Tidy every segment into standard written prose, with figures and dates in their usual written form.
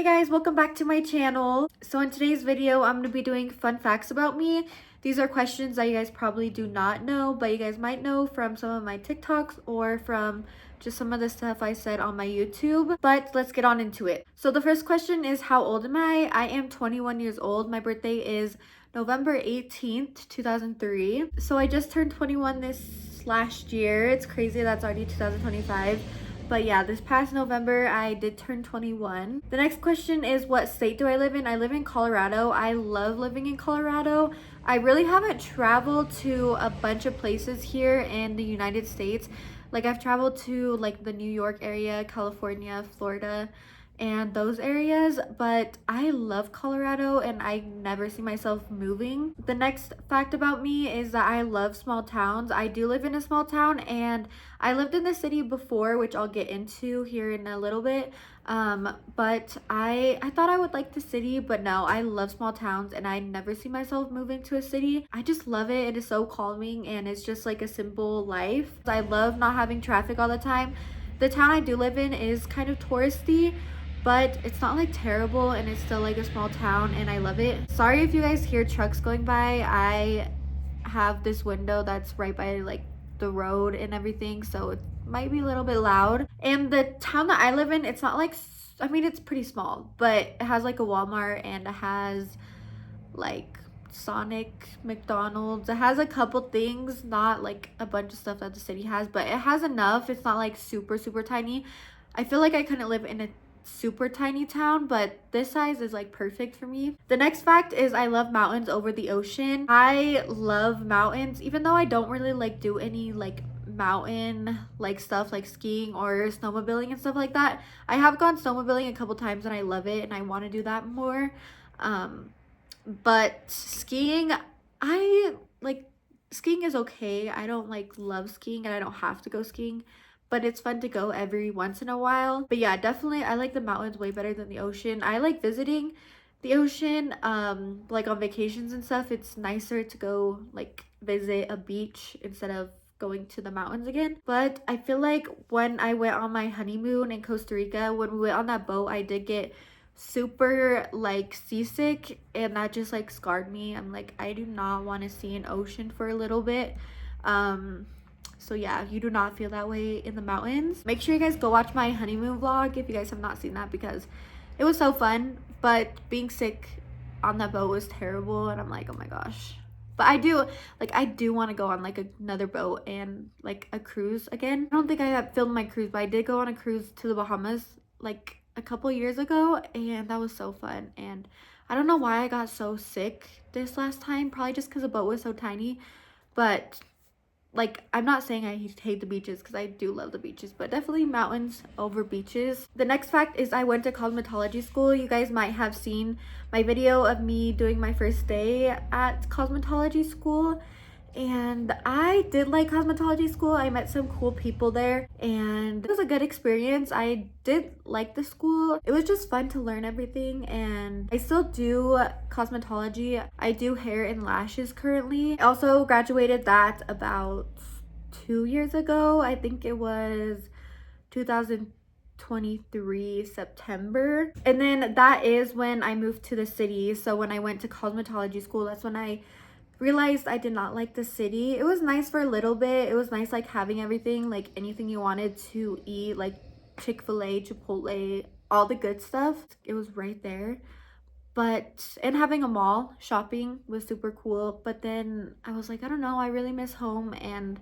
Hey guys, welcome back to my channel. So in today's video, I'm going to be doing fun facts about me. These are questions that you guys probably do not know, but you guys might know from some of my TikToks or from just some of the stuff I said on my YouTube. But let's get on into it. So the first question is, how old am I? I am 21 years old. My birthday is November 18th, 2003. So I just turned 21 this last year. It's crazy that's already 2025. But yeah, this past November, I did turn 21. The next question is, what state do I live in? I live in Colorado. I love living in Colorado. I really haven't traveled to a bunch of places here in the United States. Like I've traveled to like the New York area, California, Florida, and those areas, but I love Colorado and I never see myself moving. The next fact about me is that I love small towns. I do live in a small town and I lived in the city before, which I'll get into here in a little bit. But I thought I would like the city, but no, I love small towns and I never see myself moving to a city. I just love it. It is so calming and it's just like a simple life. I love not having traffic all the time. The town I do live in is kind of touristy, but it's not like terrible and it's still like a small town and I love it. Sorry if you guys hear trucks going by. I have this window that's right by like the road and everything, so it might be a little bit loud. And the town that I live in, it's not like, I mean, it's pretty small, but it has like a Walmart and it has like Sonic, McDonald's. It has a couple things, not like a bunch of stuff that the city has, but it has enough. It's not like super tiny. I feel like I couldn't live in a super tiny town, but this size is like perfect for me. The next fact is, I love mountains over the ocean. I love mountains, even though I don't really like do any like mountain like stuff like skiing or snowmobiling and stuff like that. I have gone snowmobiling a couple times and I love it and I want to do that more. But skiing, I like, skiing is okay. I don't like love skiing and I don't have to go skiing, but it's fun to go every once in a while. But yeah, definitely I like the mountains way better than the ocean. I like visiting the ocean, like on vacations and stuff. It's nicer to go like visit a beach instead of going to the mountains again. But I feel like when I went on my honeymoon in Costa Rica, when we went on that boat, I did get super like seasick and that just like scarred me. I'm like, I do not want to see an ocean for a little bit. So yeah, if you do not feel that way in the mountains, make sure you guys go watch my honeymoon vlog if you guys have not seen that, because it was so fun. But being sick on that boat was terrible and I'm like, oh my gosh. But I do want to go on like another boat and like a cruise again. I don't think I have filmed my cruise, but I did go on a cruise to the Bahamas like a couple years ago and that was so fun. And I don't know why I got so sick this last time, probably just because the boat was so tiny. But like, I'm not saying I hate the beaches, because I do love the beaches, but definitely mountains over beaches. The next fact is, I went to cosmetology school. You guys might have seen my video of me doing my first day at cosmetology school, and I did like cosmetology school. I met some cool people there and it was a good experience. I did like the school. It was just fun to learn everything, and I still do cosmetology. I do hair and lashes currently. I also graduated that about 2 years ago. I think it was 2023 September. And then that is when I moved to the city. So when I went to cosmetology school, that's when I realized I did not like the city. It was nice for a little bit. It was nice like having everything, like anything you wanted to eat, like Chick-fil-A, Chipotle, all the good stuff. It was right there. But, and having a mall, shopping was super cool. But then I was like, I don't know, I really miss home, and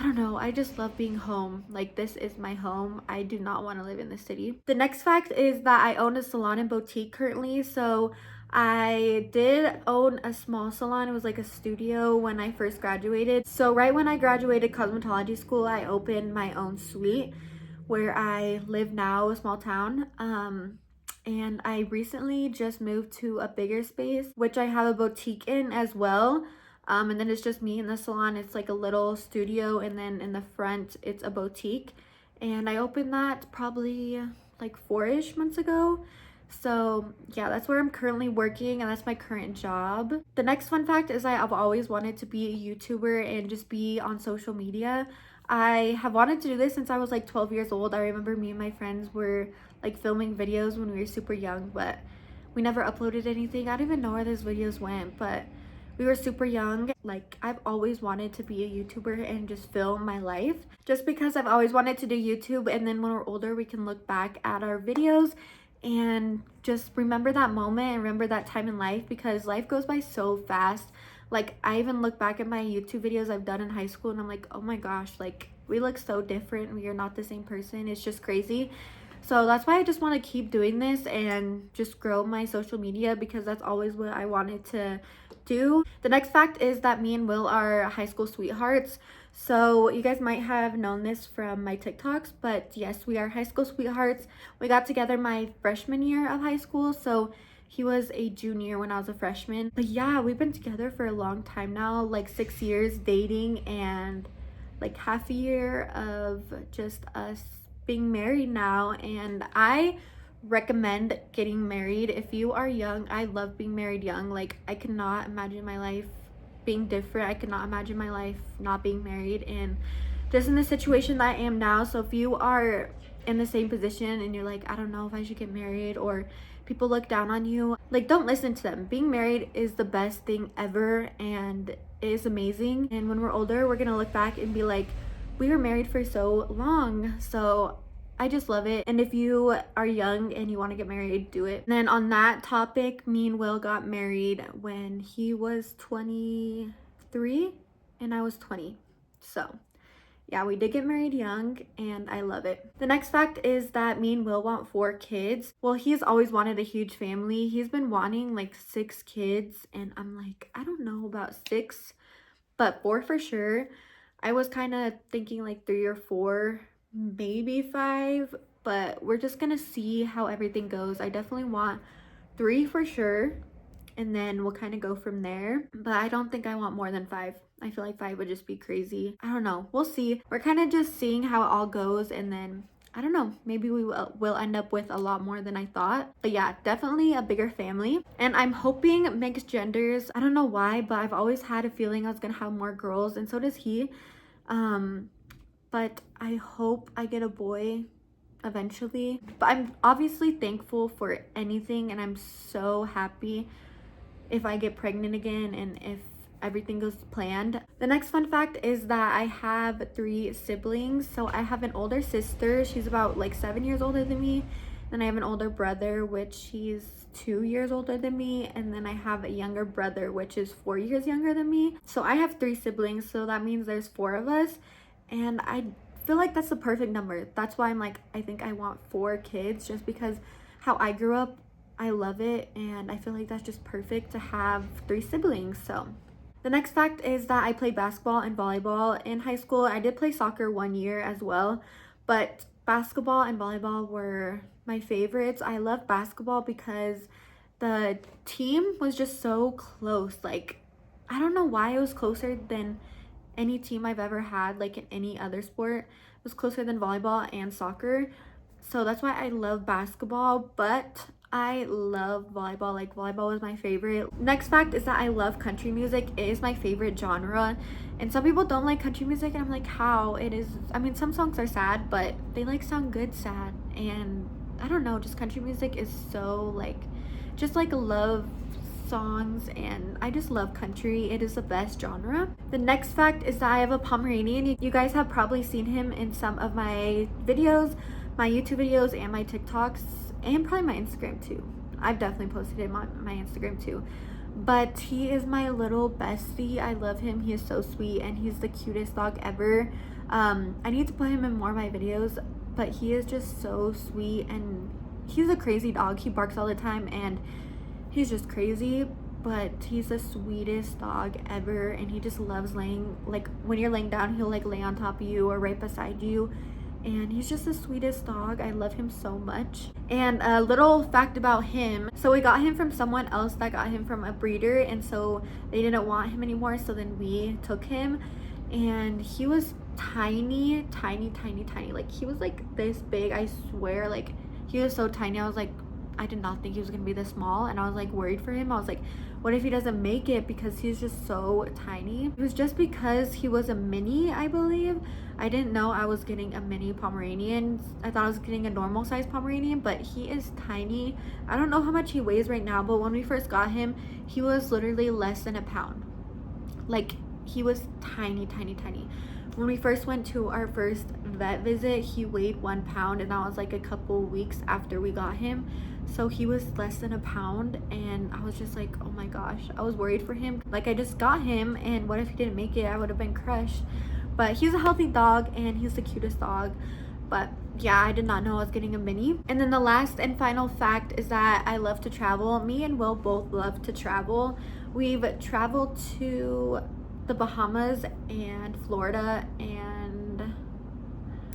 I don't know, I just love being home. Like, this is my home. I do not want to live in the city. The next fact is that I own a salon and boutique currently. So I did own a small salon. It was like a studio when I first graduated. So right when I graduated cosmetology school, I opened my own suite where I live now, a small town. And I recently just moved to a bigger space, which I have a boutique in as well. And then it's just me in the salon. It's like a little studio, and then in the front it's a boutique. And I opened that probably like 4-ish months ago. So yeah, that's where I'm currently working, and that's my current job. The next fun fact is I've always wanted to be a YouTuber and just be on social media. I have wanted to do this since I was like 12 years old. I remember me and my friends were like filming videos when we were super young, but we never uploaded anything. I don't even know where those videos went, but we were super young. Like, I've always wanted to be a YouTuber and just film my life, just because I've always wanted to do YouTube, and then when we're older we can look back at our videos and just remember that moment and remember that time in life, because life goes by so fast. Like, I even look back at my YouTube videos I've done in high school and I'm like, oh my gosh, like, we look so different. We are not the same person. It's just crazy. So that's why I just want to keep doing this and just grow my social media, because that's always what I wanted to do. The next fact is that me and Will are high school sweethearts. So you guys might have known this from my TikToks, but yes, we are high school sweethearts. We got together my freshman year of high school, so he was a junior when I was a freshman. But yeah, we've been together for a long time now, like 6 years dating, and like half a year of just us being married now. And I recommend getting married if you are young. I love being married young. Like, I cannot imagine my life being different. I cannot imagine my life not being married, and just in the situation that I am now. So if you are in the same position and you're like, I don't know if I should get married, or people look down on you, like, don't listen to them. Being married is the best thing ever, and it is amazing. And when we're older, we're gonna look back and be like, we were married for so long. So I just love it. And if you are young and you want to get married, do it. And then on that topic, me and Will got married when he was 23 and I was 20. So yeah, we did get married young and I love it. The next fact is that me and Will want 4 kids. Well, he's always wanted a huge family. He's been wanting like 6 kids, and I'm like, I don't know about 6, but 4 for sure. I was kind of thinking like 3 or 4, maybe 5, but we're just gonna see how everything goes. I definitely want 3 for sure, and then we'll kind of go from there. But I don't think I want more than 5. I feel like 5 would just be crazy. I don't know. We'll see. We're kind of just seeing how it all goes, and then I don't know, maybe we will end up with a lot more than I thought. But yeah, definitely a bigger family. And I'm hoping mixed genders. I don't know why, but I've always had a feeling I was gonna have more girls, and so does he. But I hope I get a boy eventually. But I'm obviously thankful for anything, and I'm so happy if I get pregnant again and if everything goes planned. The next fun fact is that I have 3 siblings. So I have an older sister. She's about like 7 years older than me. Then I have an older brother, which he's 2 years older than me. And then I have a younger brother, which is 4 years younger than me. So I have 3 siblings. So that means there's 4 of us. And I feel like that's the perfect number. That's why I'm like, I think I want 4 kids, just because how I grew up, I love it. And I feel like that's just perfect to have 3 siblings. So the next fact is that I played basketball and volleyball in high school. I did play soccer 1 year as well, but basketball and volleyball were my favorites. I love basketball because the team was just so close. Like, I don't know why it was closer than any team I've ever had, like in any other sport. It was closer than volleyball and soccer. So that's why I love basketball, but I love volleyball. Like, volleyball was my favorite. Next fact is that I love country music. It is my favorite genre. And some people don't like country music, and I'm like, how? It is, I mean, some songs are sad, but they like sound good sad. And I don't know, just country music is so like, just like love songs, and I just love country. It is the best genre. The next fact is that I have a Pomeranian. You guys have probably seen him in some of my videos, my YouTube videos, and my TikToks, and probably my Instagram too. I've definitely posted him on my Instagram too. But he is my little bestie. I love him. He is so sweet, and he's the cutest dog ever. I need to put him in more of my videos, but he is just so sweet, and he's a crazy dog. He barks all the time, and he's just crazy, but he's the sweetest dog ever. And he just loves laying, like when you're laying down, he'll like lay on top of you or right beside you. And he's just the sweetest dog. I love him so much. And a little fact about him, so we got him from someone else that got him from a breeder, and so they didn't want him anymore, so then we took him. And he was tiny, like he was like this big, I swear. Like, he was so tiny. I was like, I did not think he was gonna be this small, and I was like worried for him. I was like, what if he doesn't make it, because he's just so tiny. It was just because he was a mini, I believe. I didn't know I was getting a mini Pomeranian. I thought I was getting a normal size Pomeranian, but he is tiny. I don't know how much he weighs right now, but when we first got him, he was literally less than a pound. Like, he was tiny, tiny, tiny. When we first went to our first vet visit, he weighed 1 pound, and that was like a couple weeks after we got him. So he was less than a pound, and I was just like, oh my gosh, I was worried for him. Like, I just got him, and what if he didn't make it? I would have been crushed. But he's a healthy dog, and he's the cutest dog. But yeah, I did not know I was getting a mini. And then the last and final fact is that I love to travel. Me and Will both love to travel. We've traveled to the Bahamas and Florida and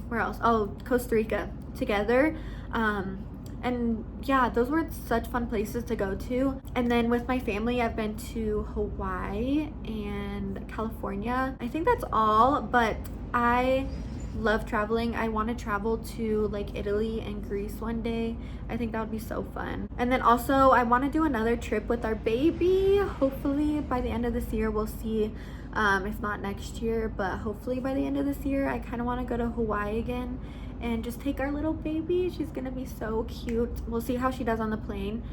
where else? Oh, Costa Rica together. And yeah, those were such fun places to go to. And then with my family, I've been to Hawaii and California. I think that's all, but I love traveling. I want to travel to like Italy and Greece one day. I think that would be so fun. And then also I want to do another trip with our baby. Hopefully by the end of this year, we'll see. If not next year, but hopefully by the end of this year. I kind of want to go to Hawaii again and just take our little baby. She's gonna be so cute. We'll see how she does on the plane.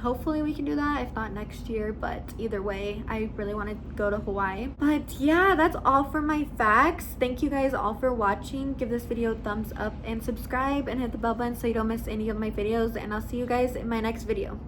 Hopefully we can do that, if not next year, but either way, I really want to go to Hawaii. But yeah, that's all for my facts. Thank you guys all for watching. Give this video a thumbs up and subscribe and hit the bell button so you don't miss any of my videos, and I'll see you guys in my next video.